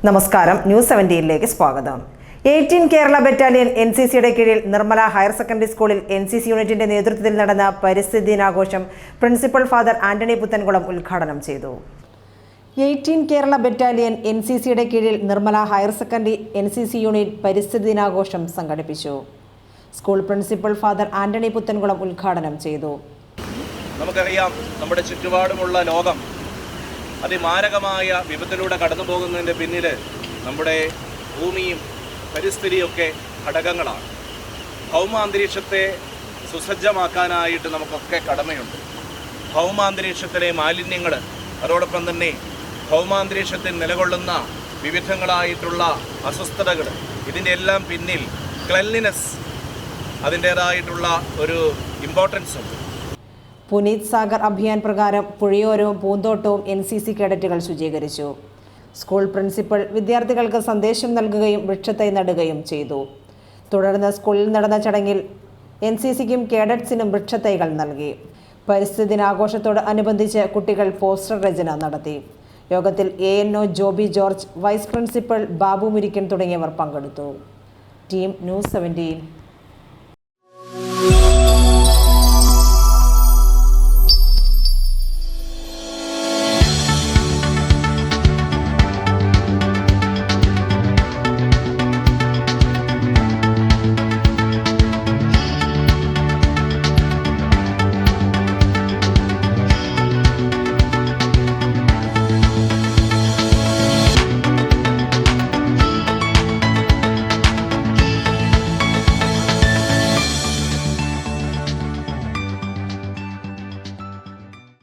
നമസ്കാരം, ന്യൂസ് 17ലേക്ക് സ്വാഗതം. 18 കേരള ബറ്റാലിയൻ NCCയുടെ കീഴിൽ നിർമ്മല ഹയർ സെക്കൻഡറി സ്കൂളിൽ NCC യൂണിറ്റിന്റെ നേതൃത്വത്തിൽ നടന്ന പരിസ്ഥിതി ദിനാഘോഷം പ്രിൻസിപ്പൽ ഫാദർ ആന്റണി പുത്തൻകുളം ഉദ്ഘാടനം ചെയ്തു. 18 കേരള ബറ്റാലിയൻ NCCയുടെ കീഴിൽ Nirmala higher secondary NCC unit പരിസ്ഥിതി ദിനാഘോഷം സംഘടിപ്പിച്ചു. School principal father Antony Puthenkulam ഉദ്ഘാടനം ചെയ്തു. നമുക്കറിയാം, നമ്മുടെ ചുറ്റുപാടുമുള്ള ലോകം അതിമാരകമായ വിപത്തിലൂടെ കടന്നു പോകുന്നതിൻ്റെ പിന്നിൽ നമ്മുടെ ഭൂമിയും പരിസ്ഥിതിയൊക്കെ ഘടകങ്ങളാണ്. ഭൗമാന്തരീക്ഷത്തെ സുസജ്ജമാക്കാനായിട്ട് നമുക്കൊക്കെ കടമയുണ്ട്. ഭൗമാന്തരീക്ഷത്തിലെ മാലിന്യങ്ങൾ, അതോടൊപ്പം തന്നെ ഭൗമാന്തരീക്ഷത്തിൽ നിലകൊള്ളുന്ന വിവിധങ്ങളായിട്ടുള്ള അസ്വസ്ഥതകൾ, ഇതിൻ്റെ എല്ലാം പിന്നിൽ ക്ലെൻലിനെസ് അതിൻ്റേതായിട്ടുള്ള ഒരു ഇമ്പോർട്ടൻസ് ഉണ്ട്. പുനീത് സാഗർ അഭിയാൻ പ്രകാരം പുഴയോരവും പൂന്തോട്ടവും NCC കേഡറ്റുകൾ ശുചീകരിച്ചു. സ്കൂൾ പ്രിൻസിപ്പൽ വിദ്യാർത്ഥികൾക്ക് സന്ദേശം നൽകുകയും വൃക്ഷത്തൈ നടുകയും ചെയ്തു. തുടർന്ന് സ്കൂളിൽ നടന്ന ചടങ്ങിൽ NCCക്കും കേഡറ്റ്സിനും വൃക്ഷത്തൈകൾ നൽകി. പരിസ്ഥിതി ദിനാഘോഷത്തോട് അനുബന്ധിച്ച് കുട്ടികൾ പോസ്റ്റർ രചന നടത്തി. യോഗത്തിൽ ANO Joby George, vice principal Babu Murikkan തുടങ്ങിയവർ പങ്കെടുത്തു. Team news 17.